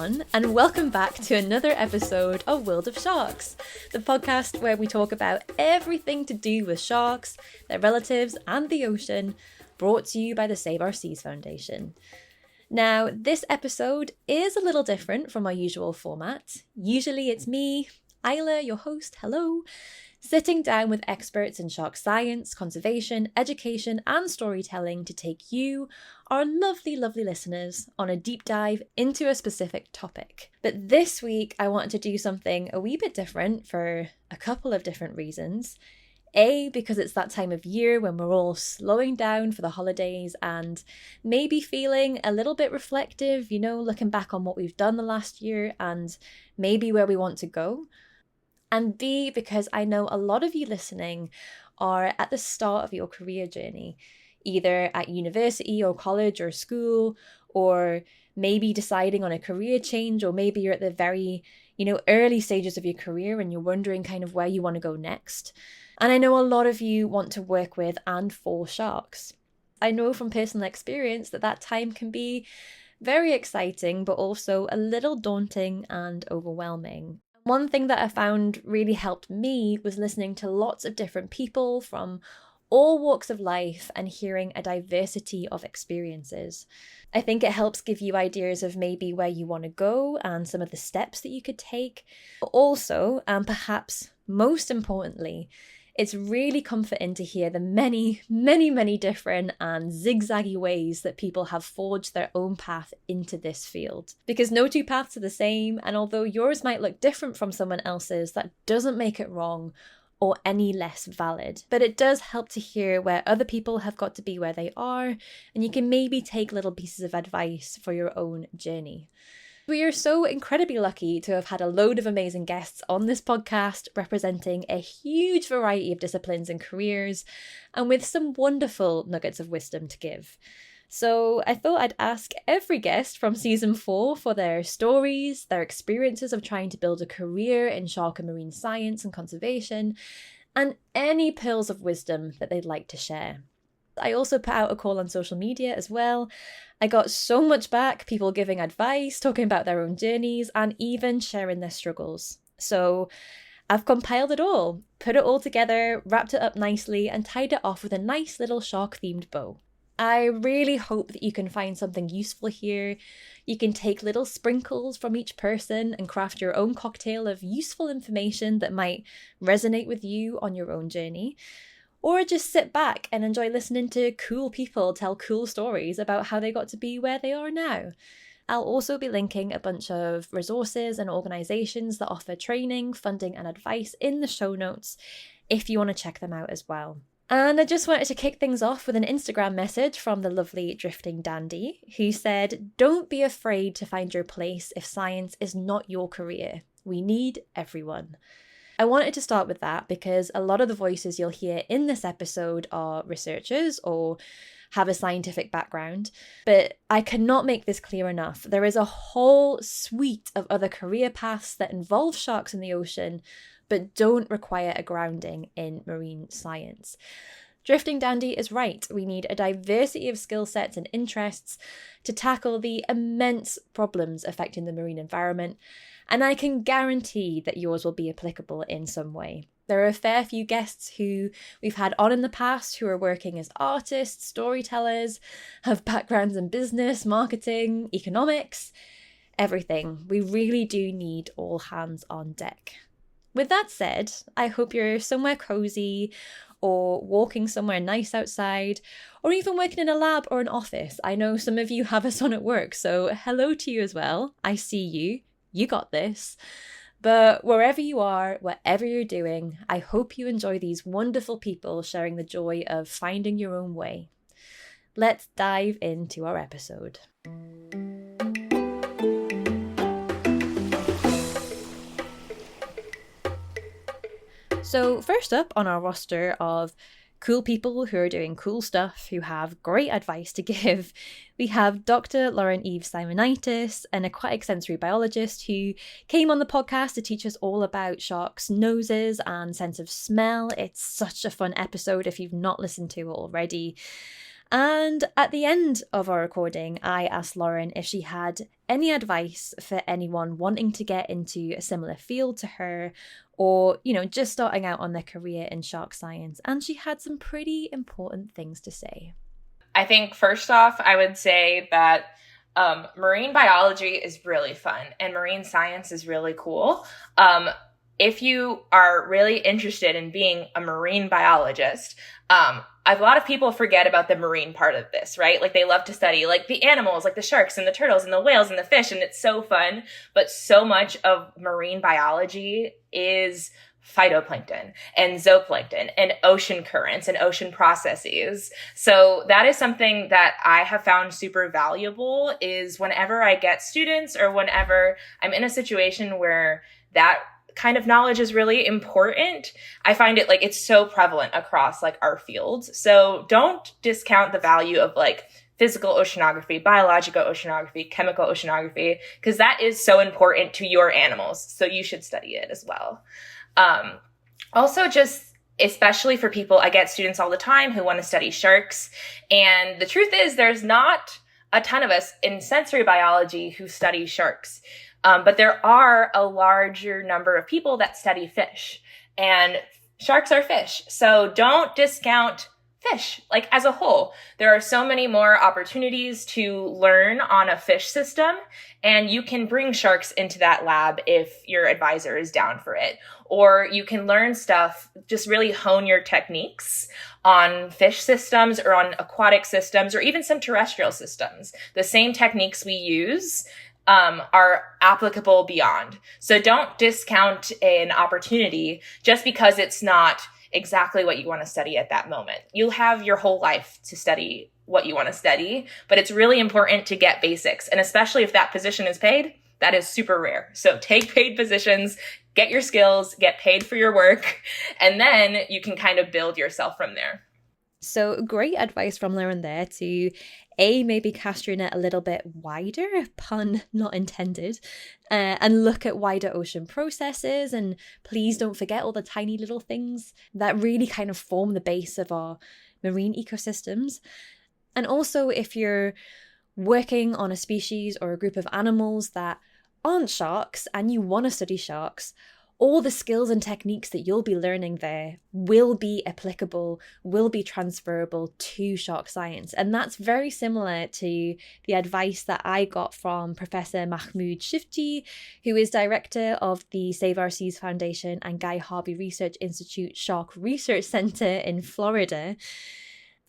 everyone, and welcome back to another episode of World of Sharks, the podcast where we talk about everything to do with sharks, their relatives, and the ocean, brought to you by the Save Our Seas Foundation. Now, this episode is a little different from our usual format. Usually it's me, Isla, your host, hello, sitting down with experts in shark science, conservation, education, and storytelling to take you, our lovely, lovely listeners, on a deep dive into a specific topic. But this week, I wanted to do something a wee bit different for a couple of different reasons. A, because it's that time of year when we're all slowing down for the holidays and maybe feeling a little bit reflective, looking back on what we've done the last year and maybe where we want to go. And B, because I know a lot of you listening are at the start of your career journey, either at university or college or school, or maybe deciding on a career change, or maybe you're at the very, early stages of your career and you're wondering kind of where you want to go next. And I know a lot of you want to work with and for sharks. I know from personal experience that time can be very exciting, but also a little daunting and overwhelming. One thing that I found really helped me was listening to lots of different people from all walks of life and hearing a diversity of experiences. I think it helps give you ideas of maybe where you want to go and some of the steps that you could take. But also, and perhaps most importantly, it's really comforting to hear the many, many, many different and zigzaggy ways that people have forged their own path into this field. Because no two paths are the same, and although yours might look different from someone else's, that doesn't make it wrong or any less valid. But it does help to hear where other people have got to be where they are, and you can maybe take little pieces of advice for your own journey. We are so incredibly lucky to have had a load of amazing guests on this podcast representing a huge variety of disciplines and careers, and with some wonderful nuggets of wisdom to give. So I thought I'd ask every guest from season 4 for their stories, their experiences of trying to build a career in shark and marine science and conservation, and any pearls of wisdom that they'd like to share. I also put out a call on social media as well. I got so much back, people giving advice, talking about their own journeys, and even sharing their struggles. So I've compiled it all, put it all together, wrapped it up nicely, and tied it off with a nice little shark-themed bow. I really hope that you can find something useful here. You can take little sprinkles from each person and craft your own cocktail of useful information that might resonate with you on your own journey. Or just sit back and enjoy listening to cool people tell cool stories about how they got to be where they are now. I'll also be linking a bunch of resources and organisations that offer training, funding and advice in the show notes if you want to check them out as well. And I just wanted to kick things off with an Instagram message from the lovely Drifting Dandy, who said, "Don't be afraid to find your place if science is not your career. We need everyone." I wanted to start with that because a lot of the voices you'll hear in this episode are researchers or have a scientific background, but I cannot make this clear enough. There is a whole suite of other career paths that involve sharks in the ocean, but don't require a grounding in marine science. Drifting Dandy is right. We need a diversity of skill sets and interests to tackle the immense problems affecting the marine environment, and I can guarantee that yours will be applicable in some way. There are a fair few guests who we've had on in the past who are working as artists, storytellers, have backgrounds in business, marketing, economics, everything. We really do need all hands on deck. With that said, I hope you're somewhere cozy or walking somewhere nice outside, or even working in a lab or an office. I know some of you have us on at work, so hello to you as well. I see you. You got this. But wherever you are, whatever you're doing, I hope you enjoy these wonderful people sharing the joy of finding your own way. Let's dive into our episode. So first up on our roster of cool people who are doing cool stuff, who have great advice to give, we have Dr. Lauren Eve Simonitis, an aquatic sensory biologist who came on the podcast to teach us all about sharks' noses and sense of smell. It's such a fun episode if you've not listened to it already. And at the end of our recording, I asked Lauren if she had any advice for anyone wanting to get into a similar field to her, or, just starting out on their career in shark science. And she had some pretty important things to say. I think first off, I would say that marine biology is really fun and marine science is really cool. If you are really interested in being a marine biologist, a lot of people forget about the marine part of this, right? Like they love to study like the animals, like the sharks and the turtles and the whales and the fish, and it's so fun. But so much of marine biology is phytoplankton and zooplankton and ocean currents and ocean processes. So that is something that I have found super valuable, is whenever I get students or whenever I'm in a situation where that kind of knowledge is really important, I find it like it's so prevalent across like our fields. So don't discount the value of like physical oceanography, biological oceanography, chemical oceanography, because that is so important to your animals. So you should study it as well. Also, just especially for people, I get students all the time who want to study sharks. And the truth is there's not a ton of us in sensory biology who study sharks. But there are a larger number of people that study fish, and sharks are fish. So don't discount fish, like as a whole. There are so many more opportunities to learn on a fish system, and you can bring sharks into that lab if your advisor is down for it. Or you can learn stuff, just really hone your techniques on fish systems or on aquatic systems or even some terrestrial systems. The same techniques we use are applicable beyond. So don't discount an opportunity just because it's not exactly what you want to study at that moment. You'll have your whole life to study what you want to study, but it's really important to get basics. And especially if that position is paid, that is super rare. So take paid positions, get your skills, get paid for your work, and then you can kind of build yourself from there. So great advice from Lauren there to maybe cast your net a little bit wider, pun not intended, and look at wider ocean processes. And please don't forget all the tiny little things that really kind of form the base of our marine ecosystems. And also, if you're working on a species or a group of animals that aren't sharks and you want to study sharks, all the skills and techniques that you'll be learning there will be applicable, will be transferable to shark science. And that's very similar to the advice that I got from Professor Mahmoud Shifty, who is director of the Save Our Seas Foundation and Guy Harvey Research Institute Shark Research Center in Florida.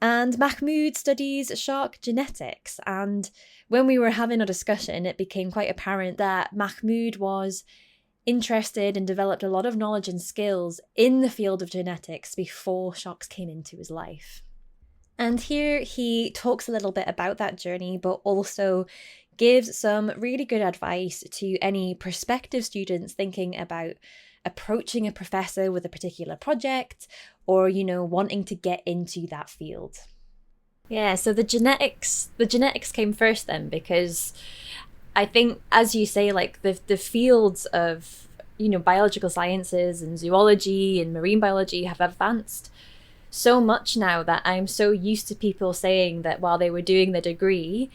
And Mahmoud studies shark genetics. And when we were having a discussion, it became quite apparent that Mahmoud was interested and developed a lot of knowledge and skills in the field of genetics before sharks came into his life. And here he talks a little bit about that journey, but also gives some really good advice to any prospective students thinking about approaching a professor with a particular project or, wanting to get into that field. Yeah, so the genetics came first then, because I think, as you say, like the fields of, biological sciences and zoology and marine biology have advanced so much now that I'm so used to people saying that while they were doing the degree,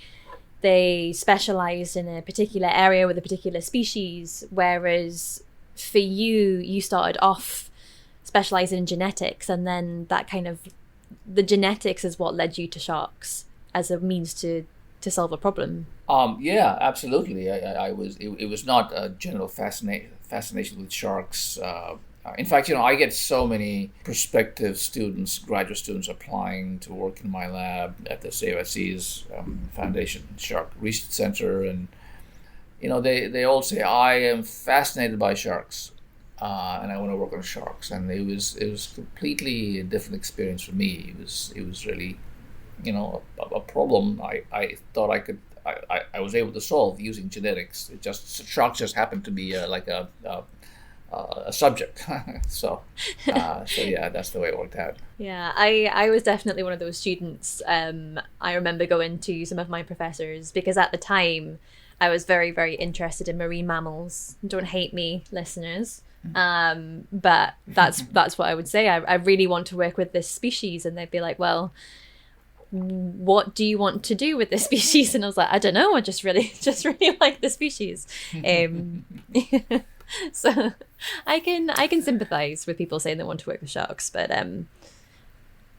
they specialized in a particular area with a particular species, whereas for you started off specializing in genetics, and then that kind of, the genetics is what led you to sharks as a means to solve a problem. Yeah, absolutely. It was not a general fascination with sharks. In fact, I get so many prospective students, graduate students applying to work in my lab at the Save Our Seas Foundation Shark Research Center, and they all say, I am fascinated by sharks, and I want to work on sharks. And it was completely a different experience for me. It was really a problem I thought I was able to solve using genetics. Sharks just happened to be like a subject. so yeah, that's the way it worked out. Yeah, I was definitely one of those students. I remember going to some of my professors because at the time I was very, very interested in marine mammals. Don't hate me, listeners. But that's what I would say. I really want to work with this species, and they'd be like, well, what do you want to do with this species? And I was like, I don't know, I just really like the species. So I can sympathize with people saying they want to work with sharks, but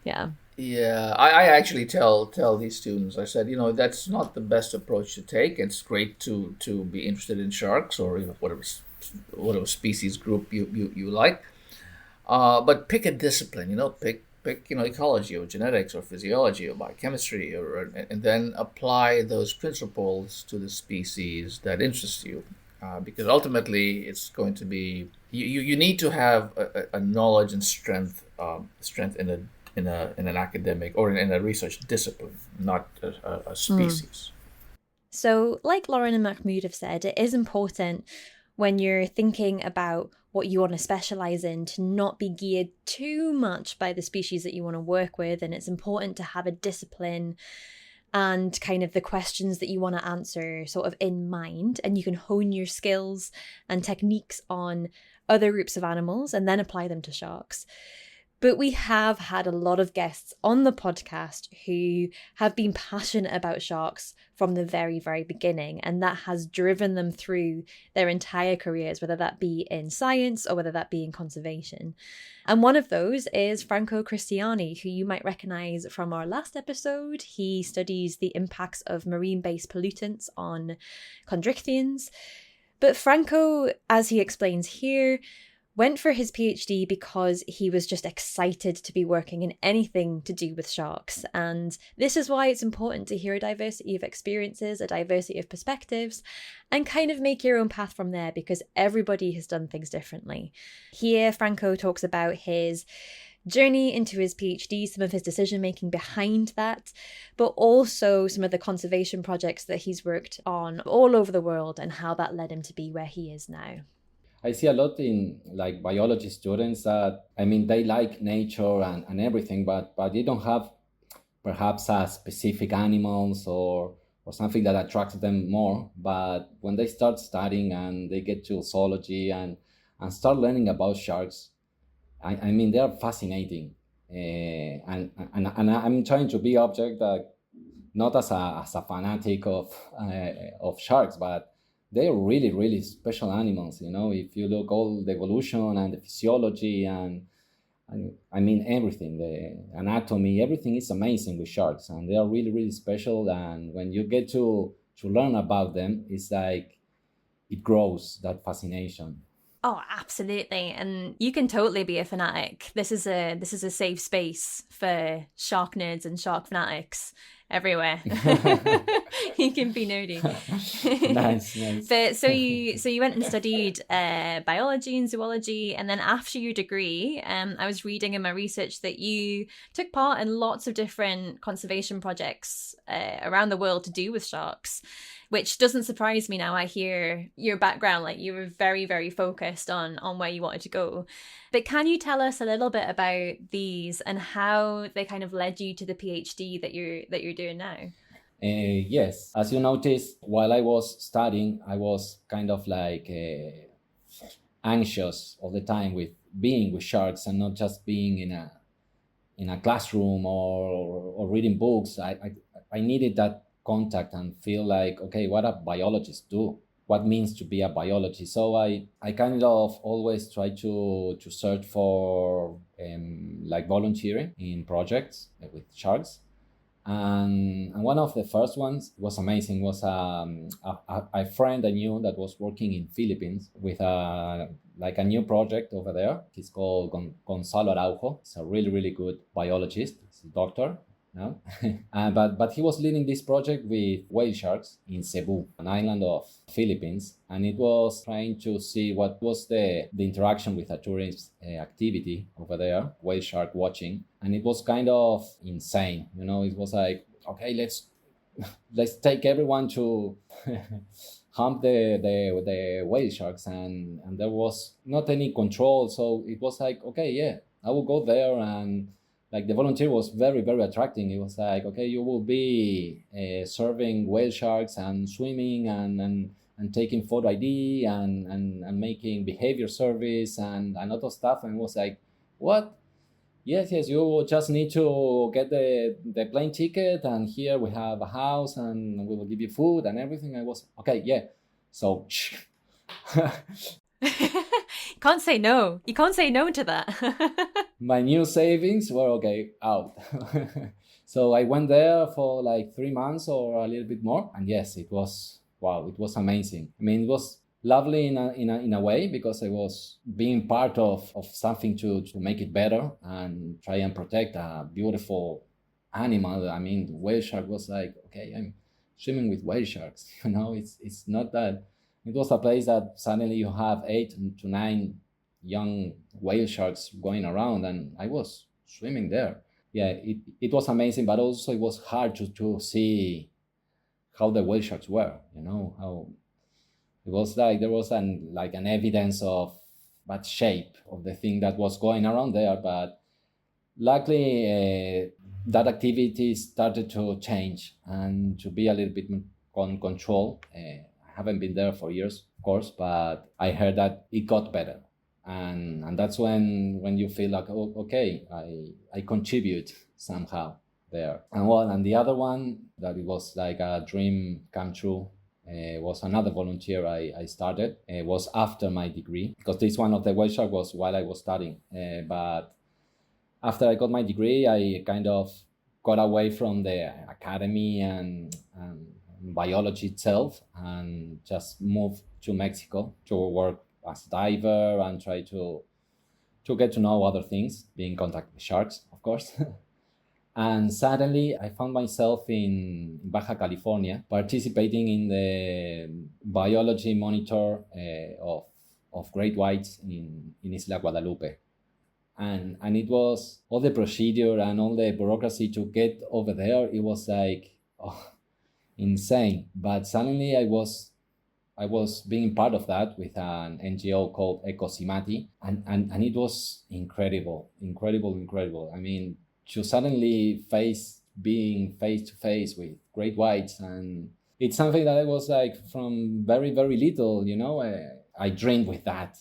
yeah. Yeah, I actually tell these students, I said, that's not the best approach to take. It's great to be interested in sharks or whatever species group you like, but pick a discipline. Pick ecology or genetics or physiology or biochemistry, and then apply those principles to the species that interest you, because ultimately it's going to be you need to have a knowledge and strength in an academic or in a research discipline, not a species. So, like Lauren and Mahmoud have said, it is important when you're thinking about what you want to specialize in to not be geared too much by the species that you want to work with. And it's important to have a discipline and kind of the questions that you want to answer sort of in mind. And you can hone your skills and techniques on other groups of animals and then apply them to sharks. But we have had a lot of guests on the podcast who have been passionate about sharks from the very, very beginning, and that has driven them through their entire careers, whether that be in science or whether that be in conservation. And one of those is Franco Cristiani, who you might recognize from our last episode. He studies the impacts of marine-based pollutants on chondrichthyans. But Franco, as he explains here, went for his PhD because he was just excited to be working in anything to do with sharks. And this is why it's important to hear a diversity of experiences, a diversity of perspectives, and kind of make your own path from there, because everybody has done things differently. Here, Franco talks about his journey into his PhD, some of his decision-making behind that, but also some of the conservation projects that he's worked on all over the world and how that led him to be where he is now. I see a lot in like biology students that, they like nature and everything, but they don't have perhaps a specific animals or something that attracts them more. But when they start studying and they get to zoology and start learning about sharks, they are fascinating. And I'm trying to be object not as a fanatic of sharks, but they're really, really special animals. If you look all the evolution and the physiology and everything, the anatomy, everything is amazing with sharks, and they are really, really special. And when you get to learn about them, it's like it grows, that fascination. Oh, absolutely. And you can totally be a fanatic. This is a safe space for shark nerds and shark fanatics everywhere. You can be nerdy. Nice. But so you went and studied biology and zoology, and then after your degree, I was reading in my research that you took part in lots of different conservation projects around the world to do with sharks, which doesn't surprise me now. I hear your background, like you were very, very focused on where you wanted to go. But can you tell us a little bit about these and how they kind of led you to the PhD that you're doing now? Yes, as you noticed, while I was studying, I was kind of like anxious all the time with being with sharks and not just being in a classroom or reading books. I needed that contact and feel like, okay, what a biologist do? What means to be a biologist? So I kind of always try to search for like volunteering in projects with sharks. And one of the first ones was amazing, was a friend I knew that was working in Philippines with a new project over there. He's called Gonzalo Araujo. He's a really, really good biologist. He's a doctor now. But he was leading this project with whale sharks in Cebu, an island of Philippines. And it was trying to see what was the interaction with a tourist activity over there, whale shark watching. And it was kind of insane. It was like, okay, let's take everyone to hump the whale sharks. And there was not any control. So it was like, okay, yeah, I will go there. And like the volunteer was very, very attracting. It was like, okay, you will be serving whale sharks and swimming and taking photo ID and making behavior service and a lot of stuff. And it was like, what? Yes, you just need to get the plane ticket, and here we have a house, and we will give you food and everything. I was okay, yeah. So Can't say no. You can't say no to that. my new savings were okay out. So I went there for like 3 months or a little bit more, and yes, it was wow, it was amazing. I mean, it was lovely in a way because I was being part of something to make it better and try and protect a beautiful animal. I mean, the whale shark was like, okay, I'm swimming with whale sharks. It's not that. It was a place that suddenly you have 8 to 9 young whale sharks going around, and I was swimming there. Yeah, it was amazing, but also it was hard to see how the whale sharks were. How it was like there was an evidence of bad shape of the thing that was going around there, but luckily that activity started to change and to be a little bit on control. I haven't been there for years, of course, but I heard that it got better, and that's when you feel like, oh, okay, I contribute somehow there. And the other one that it was like a dream come true was another volunteer I started. It was after my degree, because this one of the whale shark was while I was studying. But after I got my degree, I kind of got away from the academy and biology itself and just moved to Mexico to work as a diver and try to get to know other things, be in contact with sharks, of course. And suddenly I found myself in Baja California participating in the biology monitor of great whites in Isla Guadalupe. And it was all the procedure and all the bureaucracy to get over there. It was like, oh, insane. But suddenly I was being part of that with an NGO called Ecosimati, and it was incredible. I mean, to suddenly being face to face with great whites, and it's something that I was like from very, very little, I dreamed with that.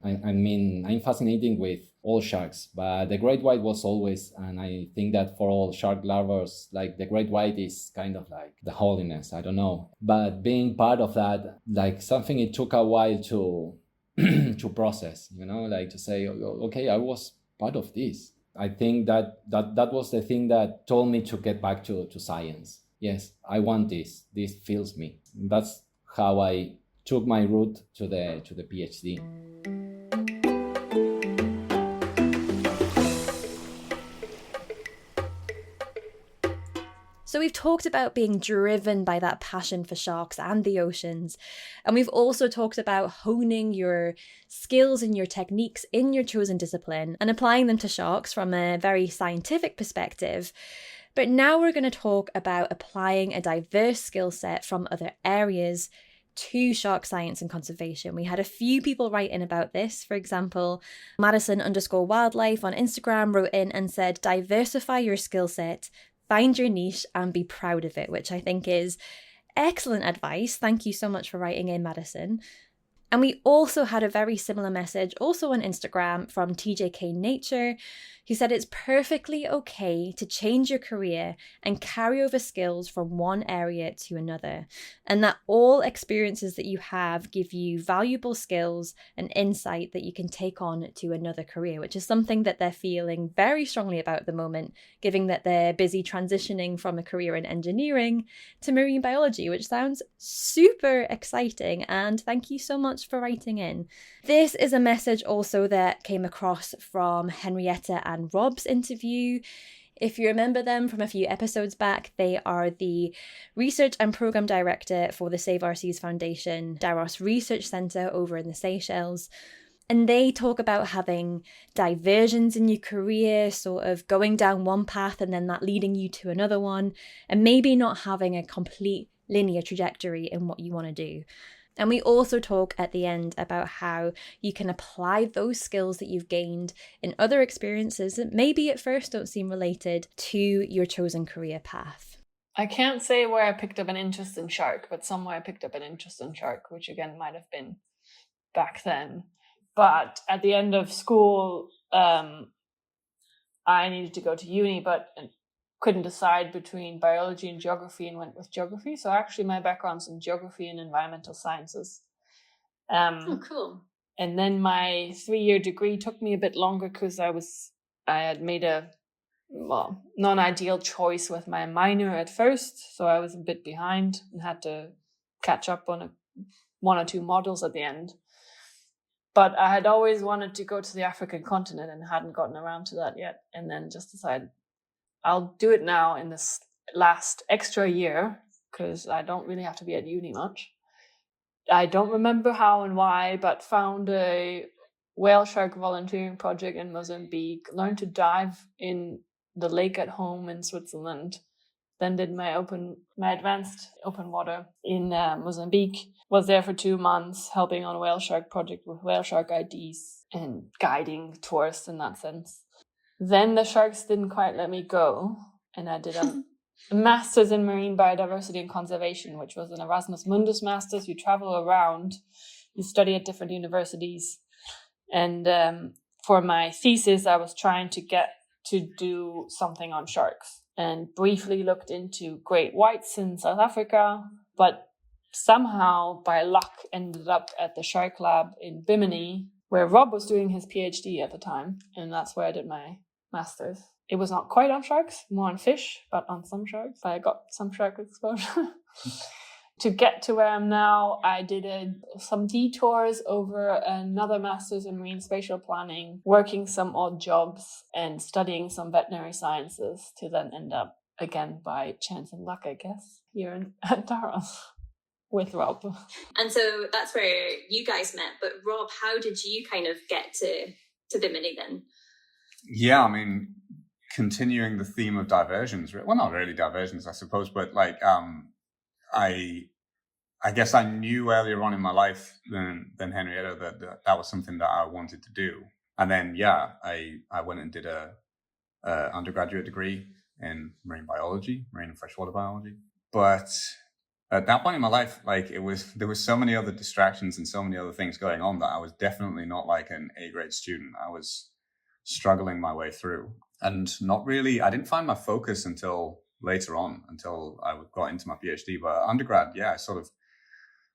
I mean, I'm fascinated with all sharks, but the great white was always, and I think that for all shark lovers, like the great white is kind of like the holiness. I don't know, but being part of that, like something it took a while to to process, like to say, okay, I was part of this. I think that was the thing that told me to get back to science. Yes, I want this. This fills me. That's how I took my route to the PhD. So we've talked about being driven by that passion for sharks and the oceans. And we've also talked about honing your skills and your techniques in your chosen discipline and applying them to sharks from a very scientific perspective. But now we're going to talk about applying a diverse skill set from other areas to shark science and conservation. We had a few people write in about this. For example, Madison_wildlife on Instagram wrote in and said, diversify your skill set, find your niche and be proud of it, which I think is excellent advice. Thank you so much for writing in, Madison. And we also had a very similar message also on Instagram from TJK Nature, who said it's perfectly okay to change your career and carry over skills from one area to another, and that all experiences that you have give you valuable skills and insight that you can take on to another career, which is something that they're feeling very strongly about at the moment, given that they're busy transitioning from a career in engineering to marine biology, which sounds super exciting. And thank you so much for writing in. This is a message also that came across from Henrietta and Rob's interview. If you remember them from a few episodes back, they are the Research and Programme Director for the Save Our Seas Foundation, Daros Research Centre over in the Seychelles. And they talk about having diversions in your career, sort of going down one path and then that leading you to another one, and maybe not having a complete linear trajectory in what you want to do. And we also talk at the end about how you can apply those skills that you've gained in other experiences that maybe at first don't seem related to your chosen career path. I can't say where I picked up an interest in shark, but somewhere I picked up an interest in shark, which again might have been back then. But at the end of school, I needed to go to uni, but couldn't decide between biology and geography, and went with geography. So actually my background's in geography and environmental sciences. Oh, cool. And then my 3-year degree took me a bit longer because I had made a non-ideal choice with my minor at first. So I was a bit behind and had to catch up on one or two modules at the end. But I had always wanted to go to the African continent and hadn't gotten around to that yet. And then just decided I'll do it now in this last extra year because I don't really have to be at uni much. I don't remember how and why, but found a whale shark volunteering project in Mozambique, learned to dive in the lake at home in Switzerland, then did my advanced open water in Mozambique, was there for 2 months helping on a whale shark project with whale shark IDs and guiding tourists in that sense. Then the sharks didn't quite let me go, and I did a master's in marine biodiversity and conservation, which was an Erasmus Mundus master's. You travel around, you study at different universities. And for my thesis, I was trying to get to do something on sharks, and briefly looked into great whites in South Africa, but somehow by luck ended up at the shark lab in Bimini, where Rob was doing his PhD at the time, and that's where I did my master's. It was not quite on sharks, more on fish, but on some sharks. I got some shark exposure. To get to where I'm now, I did some detours over another master's in marine spatial planning, working some odd jobs and studying some veterinary sciences to then end up, again, by chance and luck, I guess, here in Taros with Rob. And so that's where you guys met. But Rob, how did you kind of get to Bimini then? Yeah, I mean, continuing the theme of diversions, well, not really diversions, I suppose, but like, I guess I knew earlier on in my life than Henrietta that was something that I wanted to do. And then, yeah, I went and did a undergraduate degree in marine biology, marine and freshwater biology. But at that point in my life, like there was so many other distractions and so many other things going on that I was definitely not like an A-grade student. I was struggling my way through, and I didn't find my focus until later on, until I got into my PhD. But undergrad, yeah, I sort of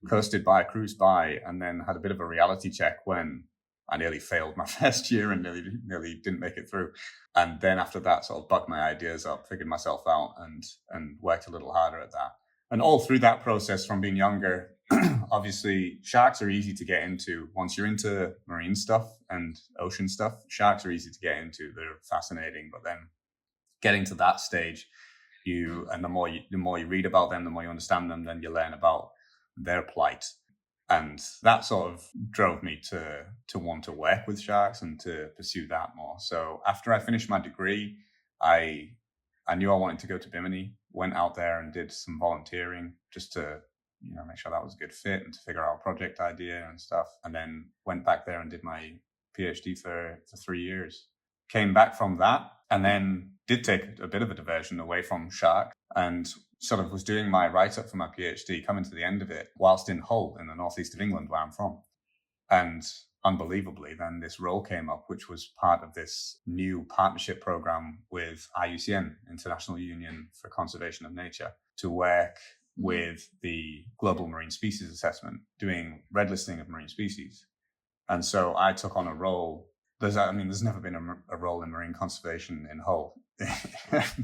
cruised by, and then had a bit of a reality check when I nearly failed my first year and nearly didn't make it through. And then after that, sort of bucked my ideas up, figured myself out, and worked a little harder at that. And all through that process, from being younger, obviously sharks are easy to get into. Once you're into marine stuff and ocean stuff, sharks are easy to get into. They're fascinating. But then getting to that stage, the more you read about them, the more you understand them, then you learn about their plight. And that sort of drove me to want to work with sharks and to pursue that more. So after I finished my degree, I knew I wanted to go to Bimini, went out there and did some volunteering just to make sure that was a good fit and to figure out a project idea and stuff. And then went back there and did my PhD for 3 years. Came back from that and then did take a bit of a diversion away from sharks and sort of was doing my write-up for my PhD, coming to the end of it, whilst in Hull in the northeast of England, where I'm from. And unbelievably, then this role came up, which was part of this new partnership program with IUCN, International Union for Conservation of Nature, to work with the Global Marine Species Assessment, doing red listing of marine species. And so I took on a role. There's never been a role in marine conservation in Hull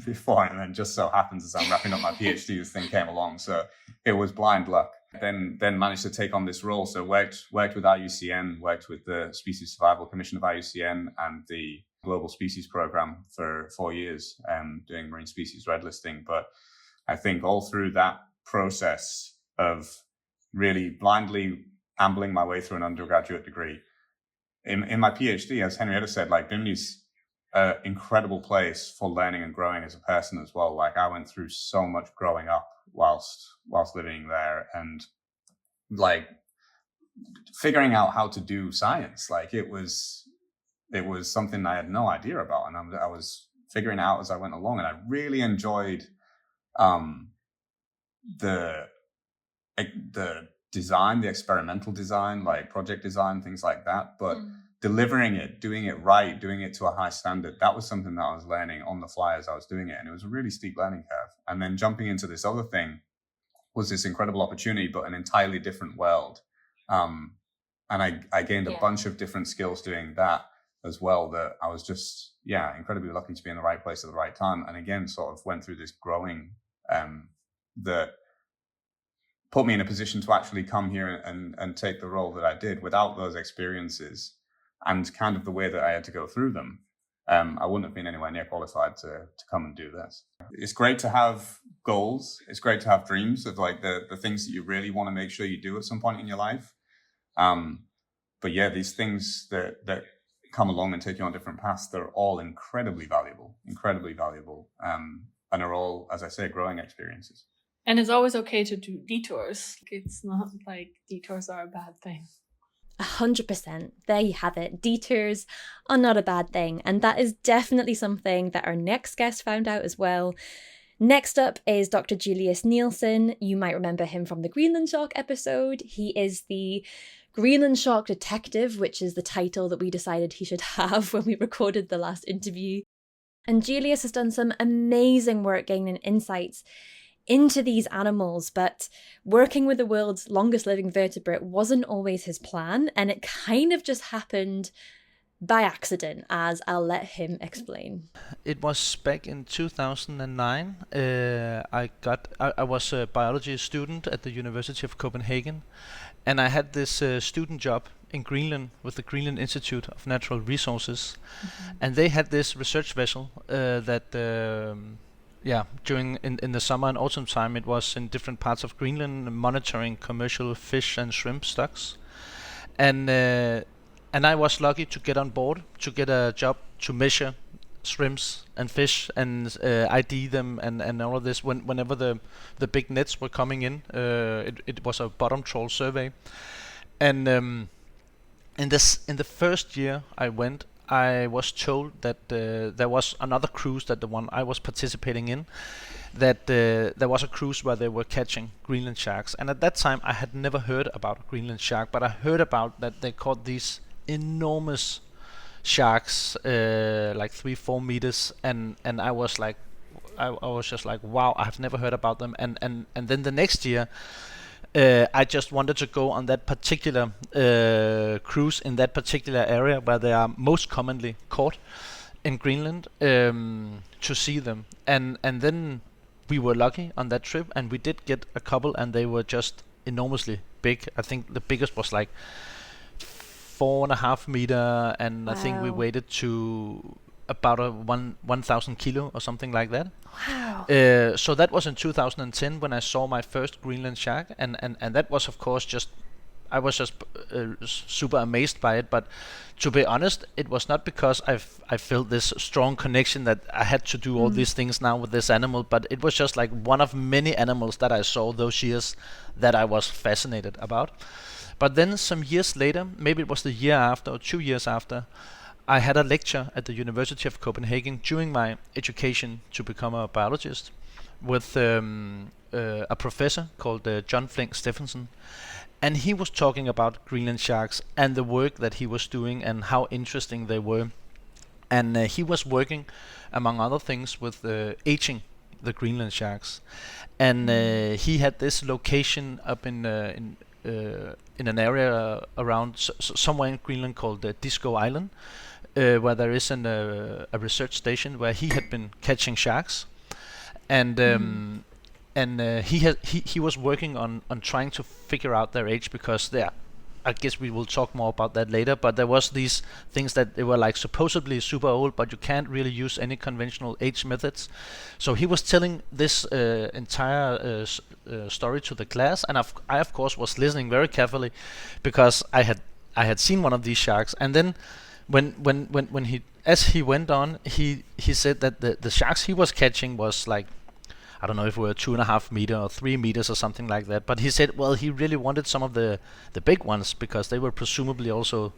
before, and then just so happens as I'm wrapping up my PhD, this thing came along. So it was blind luck. Then managed to take on this role. So worked with IUCN, worked with the Species Survival Commission of IUCN and the Global Species Program for 4 years, doing marine species red listing. But I think all through that process of really blindly ambling my way through an undergraduate degree, in my PhD, as Henrietta said, like Bimini's an incredible place for learning and growing as a person as well. Like I went through so much growing up whilst living there, and like figuring out how to do science. Like it was something I had no idea about, and I was figuring out as I went along. And I really enjoyed the design, the experimental design, like project design, things like that. But delivering it, doing it right, doing it to a high standard, that was something that I was learning on the fly as I was doing it. And it was a really steep learning curve. And then jumping into this other thing was this incredible opportunity, but an entirely different world. And I gained a bunch of different skills doing that as well, that I was just, incredibly lucky to be in the right place at the right time. And again, sort of went through this growing that put me in a position to actually come here and take the role that I did. Without those experiences and kind of the way that I had to go through them, I wouldn't have been anywhere near qualified to come and do this. It's great to have goals. It's great to have dreams of like the things that you really want to make sure you do at some point in your life. But yeah, these things that come along and take you on different paths, they're all incredibly valuable, and are all, as I say, growing experiences. And it's always okay to do detours. It's not like detours are a bad thing. 100%. There you have it. Detours are not a bad thing. And that is definitely something that our next guest found out as well. Next up is Dr. Julius Nielsen. You might remember him from the Greenland Shark episode. He is the Greenland Shark Detective, which is the title that we decided he should have when we recorded the last interview. And Julius has done some amazing work gaining insights into these animals, but working with the world's longest living vertebrate wasn't always his plan, and it kind of just happened by accident, as I'll let him explain. It was back in 2009. I was a biology student at the University of Copenhagen, and I had this student job in Greenland with the Greenland Institute of Natural Resources, and they had this research vessel during in the summer and autumn time, it was in different parts of Greenland monitoring commercial fish and shrimp stocks, and I was lucky to get on board to get a job to measure shrimps and fish and ID them and all of this whenever the big nets were coming in. It was a bottom trawl survey, and in the first year I went, I was told that there was another cruise, that the one I was participating in, that there was a cruise where they were catching Greenland sharks. And at that time I had never heard about a Greenland shark, but I heard about that they caught these enormous sharks, like 3-4 meters, and I was like, I was just like, wow, I've never heard about them. And then the next year I just wanted to go on that particular cruise in that particular area where they are most commonly caught in Greenland, to see them. And then we were lucky on that trip, and we did get a couple, and they were just enormously big. I think the biggest was like 4.5 meter, and I think we weighed to about 1,000 kilo or something like that. Wow. So that was in 2010 when I saw my first Greenland shark, and that was, of course, I was just super amazed by it. But to be honest, it was not because I felt this strong connection that I had to do all these things now with this animal, but it was just like one of many animals that I saw those years that I was fascinated about. But then some years later, maybe it was the year after or 2 years after, I had a lecture at the University of Copenhagen during my education to become a biologist with a professor called John Flink Steffensen, and he was talking about Greenland sharks and the work that he was doing and how interesting they were. And he was working, among other things, with aging the Greenland sharks, and he had this location up in an area around somewhere in Greenland called Disco Island, where there is a research station where he had been catching sharks, and he was working on trying to figure out their age, because I guess we will talk more about that later, but there was these things that they were like supposedly super old, but you can't really use any conventional age methods. So he was telling this entire story to the class, and I of course was listening very carefully, because I had seen one of these sharks. And then when he, as he went on, he said that the sharks he was catching was like, I don't know if we were 2.5 meter or 3 meters or something like that. But he said, well, he really wanted some of the big ones, because they were presumably also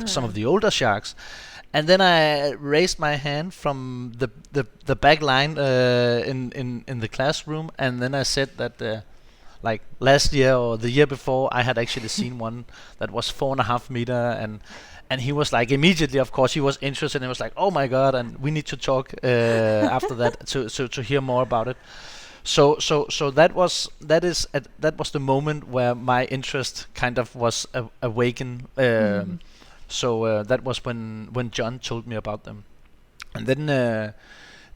some of the older sharks. And then I raised my hand from the back line in the classroom, and then I said that like last year or the year before, I had actually seen one that was 4.5 meter, And he was like, immediately, of course, he was interested, and he was like, oh my god, and we need to talk after that to hear more about it. So that was the moment where my interest kind of was awakened. That was when John told me about them, and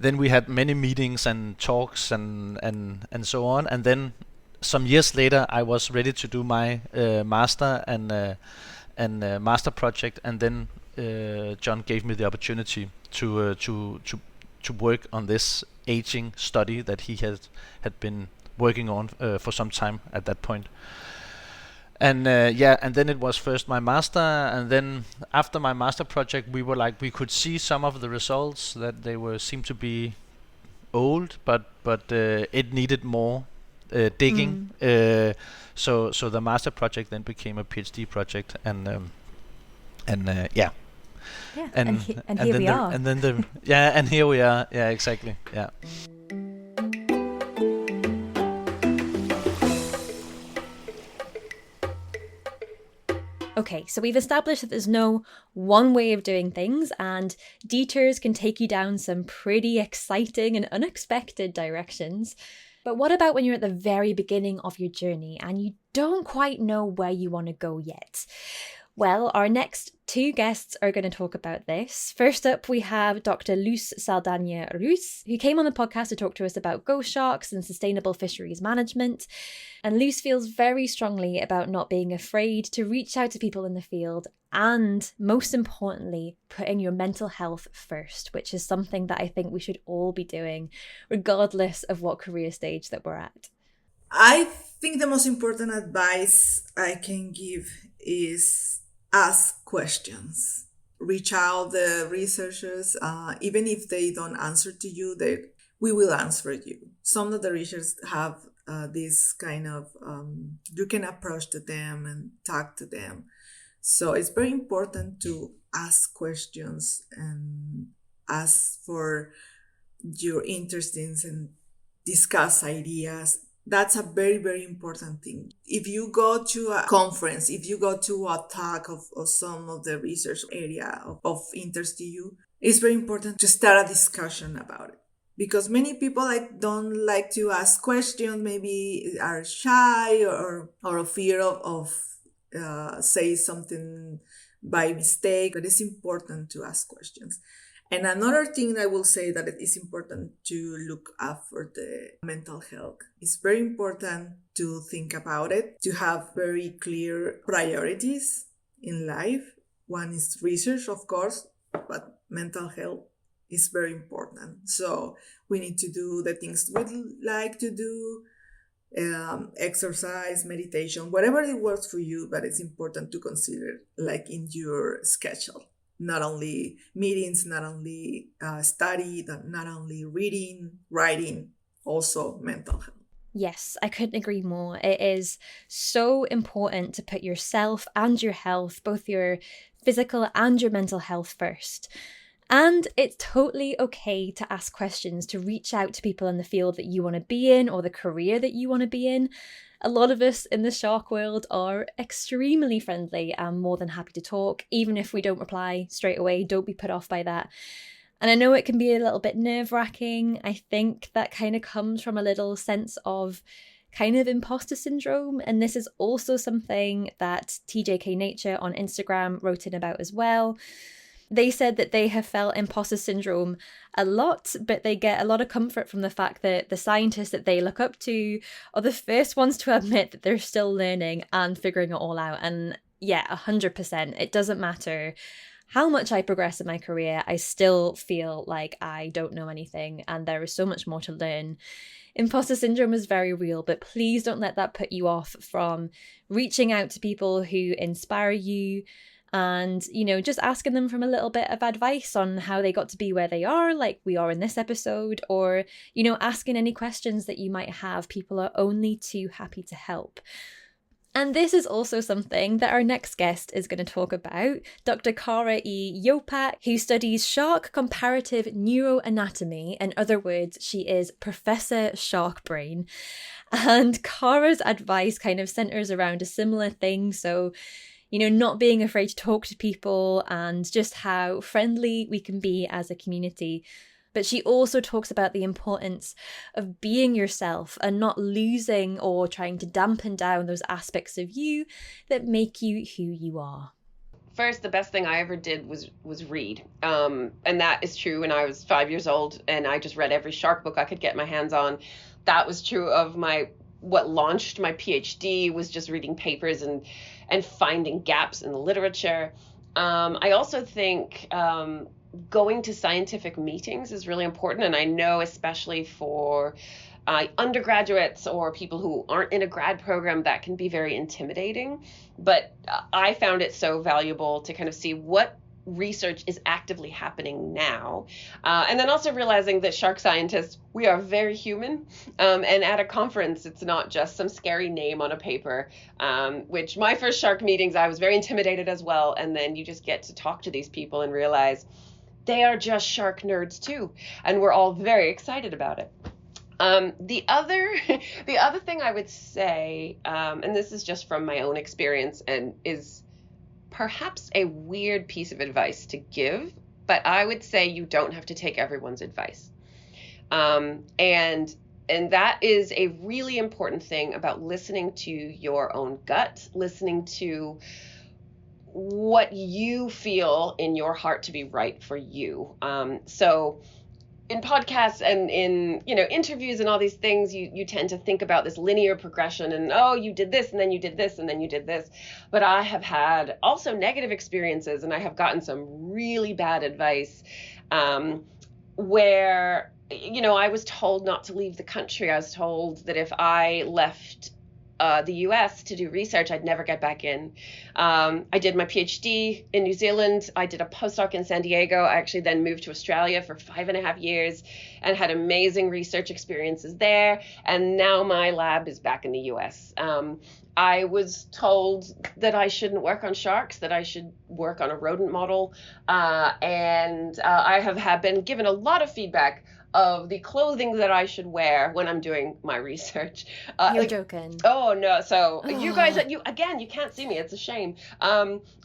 then we had many meetings and talks and so on, and then some years later I was ready to do my master and master project, and then John gave me the opportunity to work on this aging study that he had been working on for some time at that point. And and then it was first my master, and then after my master project, we could see some of the results that they seemed to be old, but it needed more digging. So the master project then became a PhD project, and Yeah, and here we are. And here we are. Yeah, exactly. Yeah. Okay, so we've established that there's no one way of doing things, and detours can take you down some pretty exciting and unexpected directions. But what about when you're at the very beginning of your journey and you don't quite know where you want to go yet? Well, our next two guests are going to talk about this. First up, we have Dr. Luz Saldaña-Ruz, who came on the podcast to talk to us about ghost sharks and sustainable fisheries management. And Luz feels very strongly about not being afraid to reach out to people in the field and, most importantly, putting your mental health first, which is something that I think we should all be doing, regardless of what career stage that we're at. I think the most important advice I can give is ask questions. Reach out the researchers, even if they don't answer to you, we will answer you. Some of the researchers have this kind of, you can approach to them and talk to them. So it's very important to ask questions and ask for your interests and discuss ideas. That's a very, very important thing. If you go to a conference, if you go to a talk of some of the research area of interest to you, it's very important to start a discussion about it. Because many people don't like to ask questions, maybe are shy or a fear of say something by mistake, but it's important to ask questions. And another thing I will say that it is important to look up for the mental health. It's very important to think about it, to have very clear priorities in life. One is research, of course, but mental health is very important. So we need to do the things we'd like to do, exercise, meditation, whatever it works for you, but it's important to consider in your schedule. Not only meetings, not only study, not only reading, writing, also mental health. Yes, I couldn't agree more. It is so important to put yourself and your health, both your physical and your mental health first. And it's totally okay to ask questions, to reach out to people in the field that you want to be in or the career that you want to be in. A lot of us in the shark world are extremely friendly and more than happy to talk. Even if we don't reply straight away, don't be put off by that. And I know it can be a little bit nerve-wracking. I think that kind of comes from a little sense of kind of imposter syndrome. And this is also something that TJK Nature on Instagram wrote in about as well. They said that they have felt imposter syndrome a lot, but they get a lot of comfort from the fact that the scientists that they look up to are the first ones to admit that they're still learning and figuring it all out. And yeah, 100%. It doesn't matter how much I progress in my career, I still feel like I don't know anything and there is so much more to learn. Imposter syndrome is very real, but please don't let that put you off from reaching out to people who inspire you and, just asking them from a little bit of advice on how they got to be where they are, like we are in this episode, or, asking any questions that you might have. People are only too happy to help. And this is also something that our next guest is going to talk about, Dr. Kara E. Yopak, who studies shark comparative neuroanatomy. In other words, she is Professor Shark Brain. And Kara's advice kind of centers around a similar thing. So, you know, not being afraid to talk to people and just how friendly we can be as a community. But she also talks about the importance of being yourself and not losing or trying to dampen down those aspects of you that make you who you are. First, the best thing I ever did was read. And that is true when I was 5 years old and I just read every shark book I could get my hands on. That was true of what launched my PhD, was just reading papers and finding gaps in the literature. I also think going to scientific meetings is really important. And I know especially for undergraduates or people who aren't in a grad program, that can be very intimidating. But I found it so valuable to kind of see what research is actively happening now. And then also realizing that shark scientists, we are very human. And at a conference, it's not just some scary name on a paper, which my first shark meetings, I was very intimidated as well. And then you just get to talk to these people and realize they are just shark nerds too. And we're all very excited about it. The other thing I would say, and this is just from my own experience and is perhaps a weird piece of advice to give, but I would say you don't have to take everyone's advice. And that is a really important thing about listening to your own gut, listening to what you feel in your heart to be right for you. So in podcasts and in, you know, interviews and all these things, you tend to think about this linear progression and, oh, you did this and then you did this and then you did this. But I have had also negative experiences and I have gotten some really bad advice where, you know, I was told not to leave the country. I was told that if I left the US to do research, I'd never get back in. I did my PhD in New Zealand. I did a postdoc in San Diego. I actually then moved to Australia for 5.5 years and had amazing research experiences there. And now my lab is back in the US. I was told that I shouldn't work on sharks, that I should work on a rodent model. And I have been given a lot of feedback of the clothing that I should wear when I'm doing my research. You're joking. Oh no! So you guys, you can't see me. It's a shame.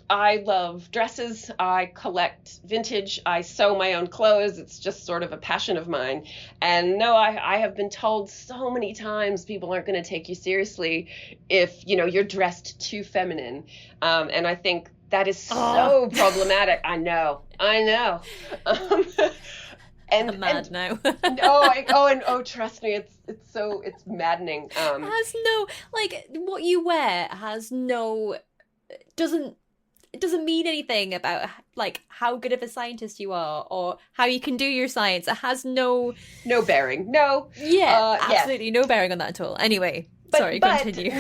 I love dresses. I collect vintage. I sew my own clothes. It's just sort of a passion of mine. And no, I have been told so many times people aren't going to take you seriously if, you know, you're dressed too feminine. And I think that is so problematic. I know. I'm mad now. Trust me, it's maddening. Has no, like, what you wear has no, it doesn't mean anything about like how good of a scientist you are or how you can do your science. It has no bearing. No. Yeah, absolutely no bearing on that at all. Anyway. Sorry, continue.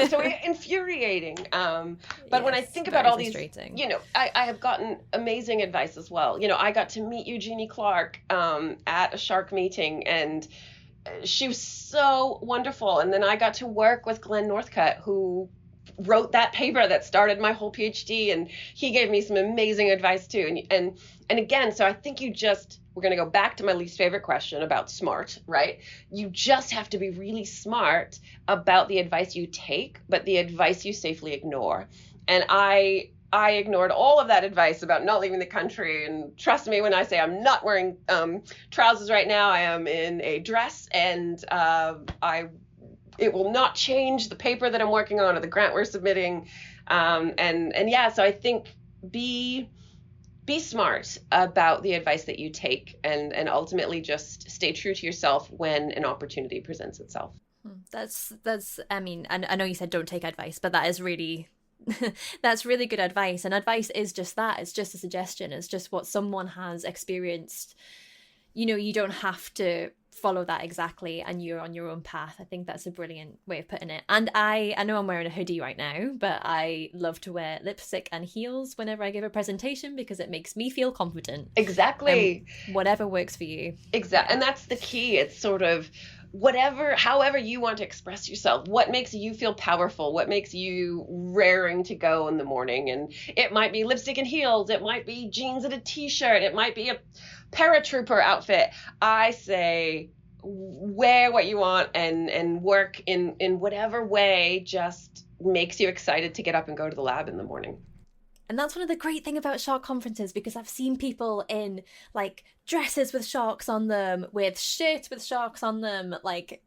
So infuriating. But when I think about all these, you know, I have gotten amazing advice as well. You know, I got to meet Eugenie Clark at a shark meeting, and she was so wonderful. And then I got to work with Glenn Northcutt, who wrote that paper that started my whole PhD, and he gave me some amazing advice too. And again, so I think we're going to go back to my least favorite question about smart, right? You just have to be really smart about the advice you take, but the advice you safely ignore. And I ignored all of that advice about not leaving the country. And trust me when I say I'm not wearing trousers right now. I am in a dress, and it will not change the paper that I'm working on or the grant we're submitting. So I think be smart about the advice that you take and ultimately just stay true to yourself when an opportunity presents itself. That's I mean, I know you said don't take advice, but that is really that's really good advice. And advice is just that. It's just a suggestion. It's just what someone has experienced. You know, you don't have to follow that exactly, and you're on your own path. I think that's a brilliant way of putting it. And I know I'm wearing a hoodie right now, but I love to wear lipstick and heels whenever I give a presentation because it makes me feel confident. Exactly. Whatever works for you. Exactly. And that's the key. It's sort of however you want to express yourself, what makes you feel powerful, what makes you raring to go in the morning. And it might be lipstick and heels, it might be jeans and a t-shirt, it might be a paratrooper outfit. I say wear what you want and work in whatever way just makes you excited to get up and go to the lab in the morning. And that's one of the great thing about shark conferences, because I've seen people in like dresses with sharks on them, with shirts with sharks on them, like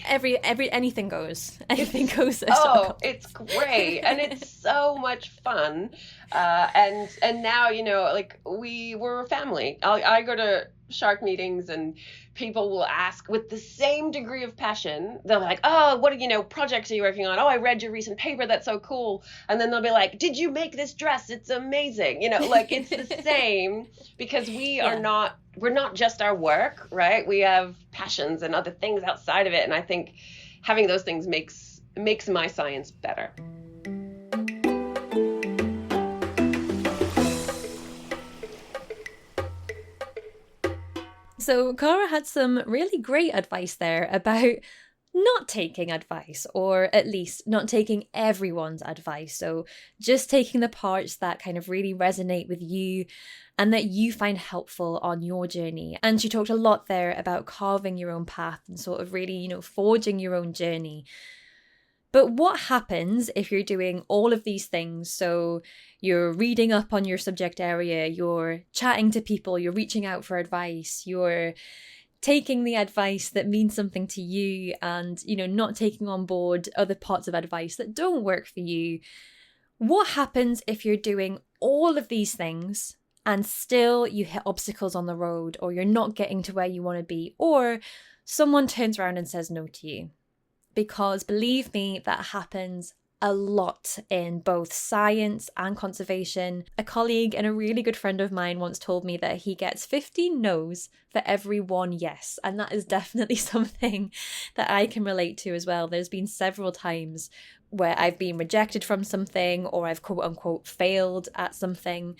anything goes. Anything goes. Oh, it's great, and it's so much fun. And now, you know, like we're a family. I go to shark meetings, and people will ask with the same degree of passion. They're like, "Oh, what projects are you working on? Oh, I read your recent paper. That's so cool." And then they'll be like, "Did you make this dress? It's amazing." You know, like it's the same, because we're not just our work, right? We have passions and other things outside of it, and I think having those things makes my science better. So Cara had some really great advice there about not taking advice, or at least not taking everyone's advice. So just taking the parts that kind of really resonate with you and that you find helpful on your journey. And she talked a lot there about carving your own path and sort of really, forging your own journey. But what happens if you're doing all of these things? So you're reading up on your subject area, you're chatting to people, you're reaching out for advice, you're taking the advice that means something to you, and, not taking on board other parts of advice that don't work for you. What happens if you're doing all of these things and still you hit obstacles on the road, or you're not getting to where you want to be, or someone turns around and says no to you? Because believe me, that happens a lot in both science and conservation. A colleague and a really good friend of mine once told me that he gets 15 no's for every one yes. And that is definitely something that I can relate to as well. There's been several times where I've been rejected from something, or I've quote unquote failed at something.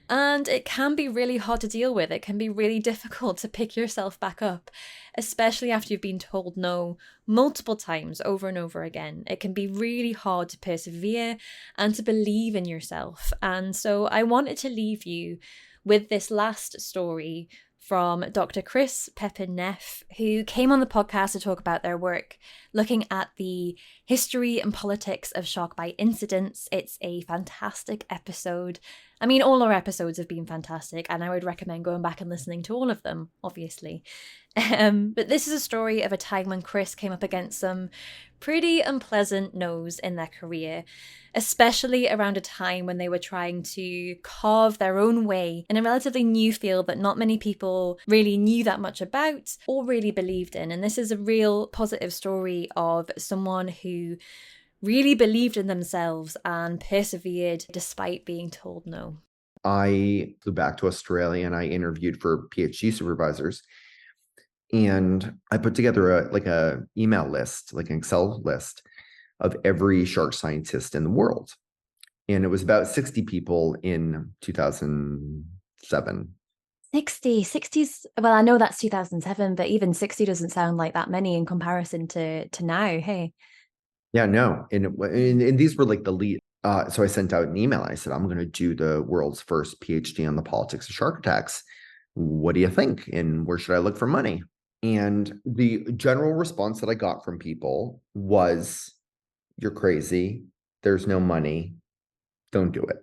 And it can be really hard to deal with. It can be really difficult to pick yourself back up, especially after you've been told no multiple times over and over again. It can be really hard to persevere and to believe in yourself. And so I wanted to leave you with this last story from Dr. Chris Pepin-Neff, who came on the podcast to talk about their work looking at the history and politics of shark bite incidents. It's a fantastic episode. I mean, all our episodes have been fantastic, and I would recommend going back and listening to all of them, obviously. But this is a story of a time when Chris came up against some pretty unpleasant no's in their career, especially around a time when they were trying to carve their own way in a relatively new field that not many people really knew that much about or really believed in. And this is a real positive story of someone who really believed in themselves and persevered despite being told no. I flew back to Australia and I interviewed for PhD supervisors. And I put together a email list, like an Excel list of every shark scientist in the world. And it was about 60 people in 2007. 60's, well, I know that's 2007, but even 60 doesn't sound like that many in comparison to now, hey? Yeah, no. And these were like the lead. So I sent out an email. I said, I'm going to do the world's first PhD on the politics of shark attacks. What do you think? And where should I look for money? And the general response that I got from people was, you're crazy. There's no money. Don't do it.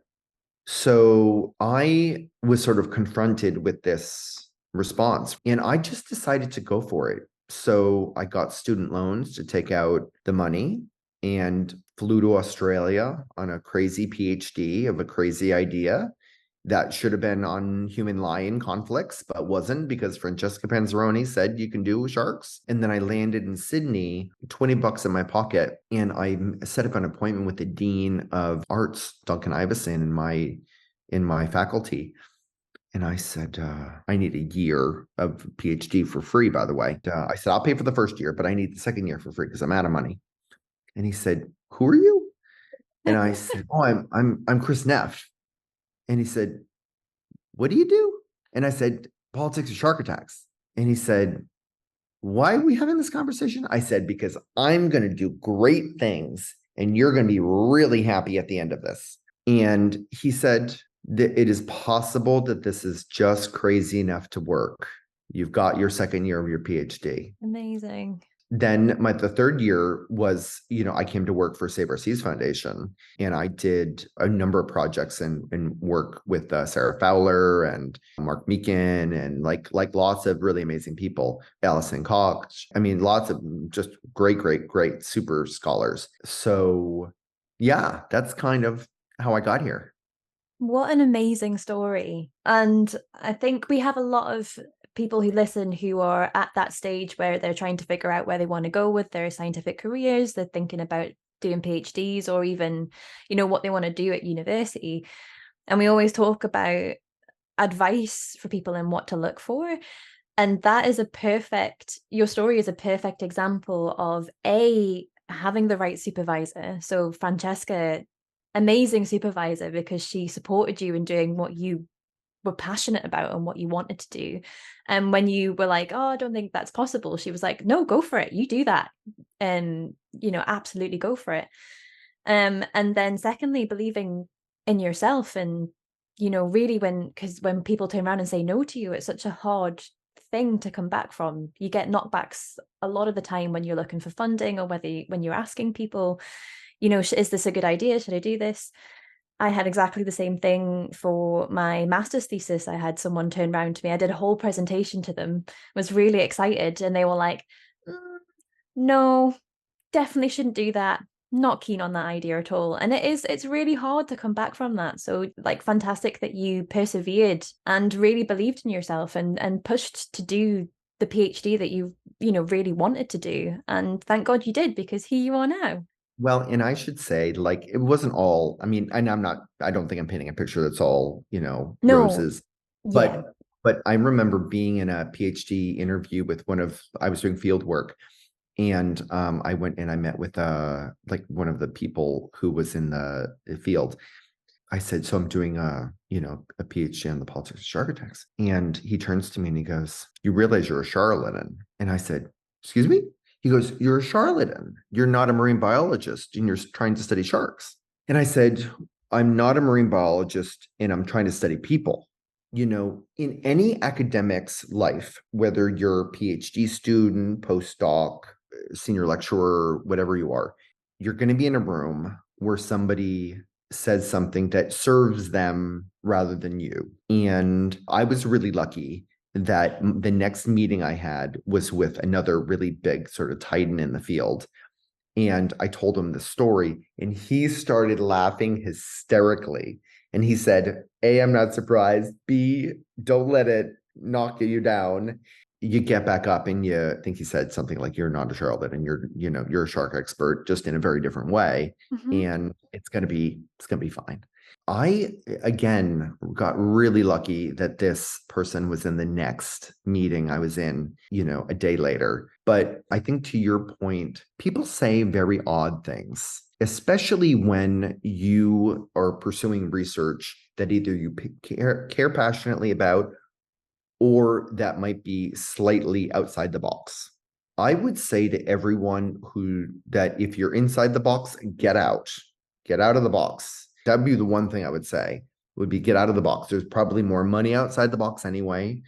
So I was sort of confronted with this response, and I just decided to go for it. So I got student loans to take out the money and flew to Australia on a crazy PhD of a crazy idea that should have been on human lion conflicts, but wasn't, because Francesca Panzeroni said you can do sharks. And then I landed in Sydney, $20 in my pocket, and I set up an appointment with the Dean of Arts, Duncan Iveson, in my faculty. And I said, I need a year of PhD for free, by the way. I said, I'll pay for the first year, but I need the second year for free because I'm out of money. And he said, who are you? And I said, oh, I'm Chris Neff. And he said, what do you do? And I said, politics of shark attacks. And he said, why are we having this conversation? I said, because I'm going to do great things and you're going to be really happy at the end of this. And he said that it is possible that this is just crazy enough to work. You've got your second year of your PhD. Amazing. then the third year was, I came to work for Save Our Seas Foundation, and I did a number of projects and work with Sarah Fowler and Mark Meekin and like lots of really amazing people, Alison Cox. I mean, lots of just great, super scholars. So yeah, that's kind of how I got here. What an amazing story. And I think we have a lot of people who listen who are at that stage where they're trying to figure out where they want to go with their scientific careers. They're thinking about doing PhDs or even, what they want to do at university. And we always talk about advice for people and what to look for. And that is your story is a perfect example of having the right supervisor. So Francesca, amazing supervisor, because she supported you in doing what you were passionate about and what you wanted to do. And when you were like, oh, I don't think that's possible, she was like, no, go for it. You do that. And, absolutely go for it. And then secondly, believing in yourself and, really because when people turn around and say no to you, it's such a hard thing to come back from. You get knockbacks a lot of the time when you're looking for funding or when you're asking people, is this a good idea? Should I do this? I had exactly the same thing for my master's thesis. I had someone turn around to me. I did a whole presentation to them, was really excited, and they were like, no, definitely shouldn't do that. Not keen on that idea at all. And it's really hard to come back from that. So fantastic that you persevered and really believed in yourself and pushed to do the PhD that you really wanted to do. And thank God you did, because here you are now. Well, and I should say, it wasn't all, I mean, and I don't think I'm painting a picture that's all, No. roses. Yeah. But I remember being in a PhD interview with I was doing field work, and I went and I met with one of the people who was in the field. I said, so I'm doing a PhD on the politics of shark attacks. And he turns to me and he goes, you realize you're a charlatan? And I said, excuse me? He goes, you're a charlatan. You're not a marine biologist and you're trying to study sharks. And I said, I'm not a marine biologist and I'm trying to study people. In any academic's life, whether you're a PhD student, postdoc, senior lecturer, whatever you are, you're going to be in a room where somebody says something that serves them rather than you. And I was really lucky that the next meeting I had was with another really big sort of titan in the field. And I told him the story and he started laughing hysterically. And he said, A, I'm not surprised. B, don't let it knock you down. You get back up and I think he said something like, you're not a charlatan, you're a shark expert, just in a very different way. Mm-hmm. And it's going to be fine. I, again, got really lucky that this person was in the next meeting I was in, a day later. But I think, to your point, people say very odd things, especially when you are pursuing research that either you care passionately about or that might be slightly outside the box. I would say to everyone that if you're inside the box, get out of the box. That'd be the one thing I would say, would be get out of the box. There's probably more money outside the box anyway.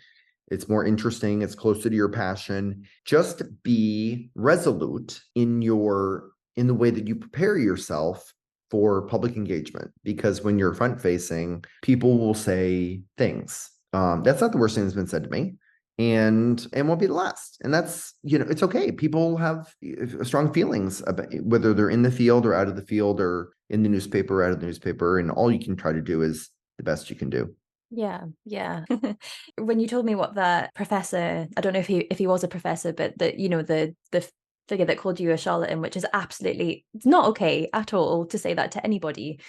It's more interesting. It's closer to your passion. Just be resolute in the way that you prepare yourself for public engagement, because when you're front facing, people will say things. That's not the worst thing that's been said to me, and won't be the last. And that's, it's okay. People have strong feelings about whether they're in the field or out of the field or in the newspaper or out of the newspaper. And all you can try to do is the best you can do. Yeah. When you told me what that professor, I don't know if he was a professor, but the figure that called you a charlatan, which is absolutely, it's not okay at all to say that to anybody.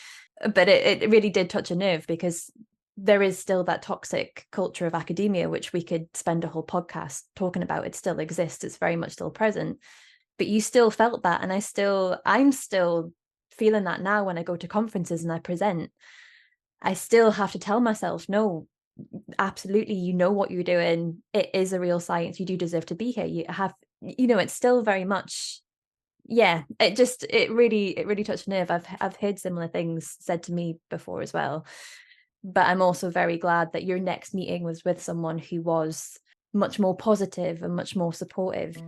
But it really did touch a nerve, because there is still that toxic culture of academia, which we could spend a whole podcast talking about. It still exists. It's very much still present. But you still felt that. And I'm still feeling that now when I go to conferences and I present. I still have to tell myself, no, absolutely, you know what you're doing. It is a real science. You do deserve to be here. You have, it's still very much, yeah, it really touched a nerve. I've heard similar things said to me before as well. But I'm also very glad that your next meeting was with someone who was much more positive and much more supportive.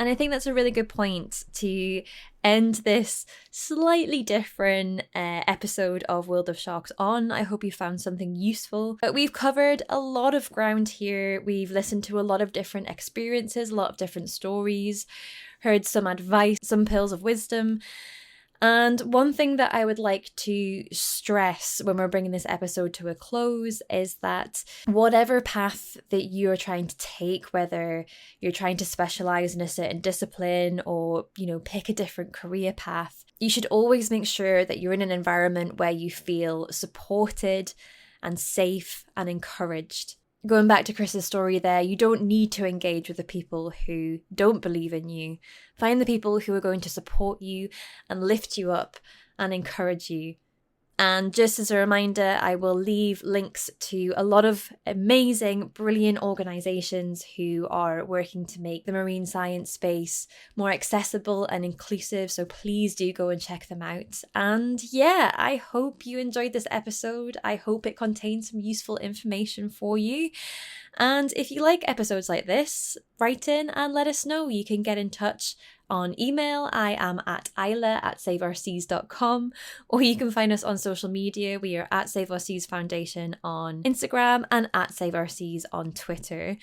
And I think that's a really good point to end this slightly different episode of World of Sharks on. I hope you found something useful. But we've covered a lot of ground here. We've listened to a lot of different experiences, a lot of different stories, heard some advice, some pearls of wisdom. And one thing that I would like to stress when we're bringing this episode to a close is that whatever path that you're trying to take, whether you're trying to specialize in a certain discipline or, pick a different career path, you should always make sure that you're in an environment where you feel supported and safe and encouraged. Going back to Chris's story there, you don't need to engage with the people who don't believe in you. Find the people who are going to support you and lift you up and encourage you. And just as a reminder, I will leave links to a lot of amazing, brilliant organisations who are working to make the marine science space more accessible and inclusive. So please do go and check them out. And yeah, I hope you enjoyed this episode. I hope it contains some useful information for you. And if you like episodes like this, write in and let us know. You can get in touch on email. I am at isla@saveourseas.com, or you can find us on social media. We are at Save Our Seas Foundation on Instagram and at Save Our Seas on Twitter.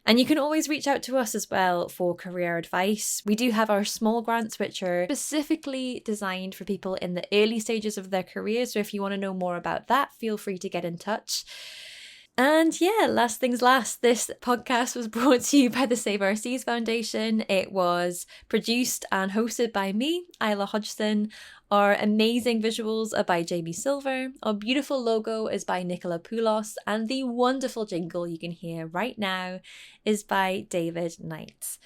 And you can always reach out to us as well for career advice. We do have our small grants, which are specifically designed for people in the early stages of their career. So if you want to know more about that, feel free to get in touch. And yeah, last things last, this podcast was brought to you by the Save Our Seas Foundation. It was produced and hosted by me, Isla Hodgson. Our amazing visuals are by Jamie Silver. Our beautiful logo is by Nicola Poulos. And the wonderful jingle you can hear right now is by David Knight.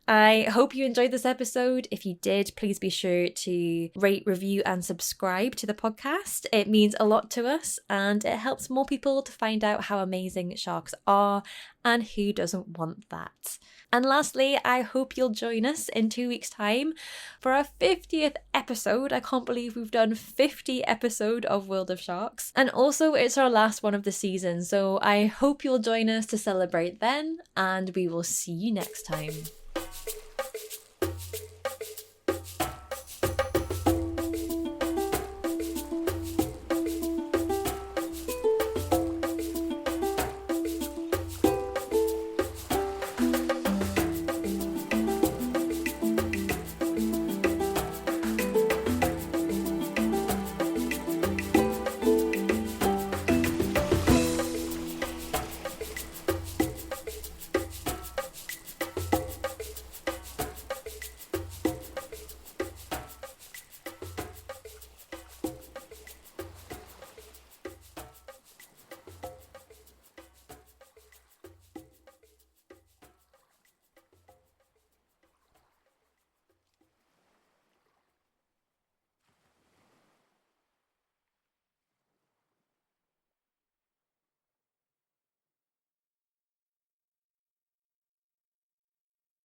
I hope you enjoyed this episode. If you did, please be sure to rate, review, and subscribe to the podcast. It means a lot to us and it helps more people to find out how amazing sharks are, and who doesn't want that. And lastly, I hope you'll join us in 2 weeks' time for our 50th episode. I can't believe we've done 50 episodes of World of Sharks. And also, it's our last one of the season, so I hope you'll join us to celebrate then, and we will see you next time.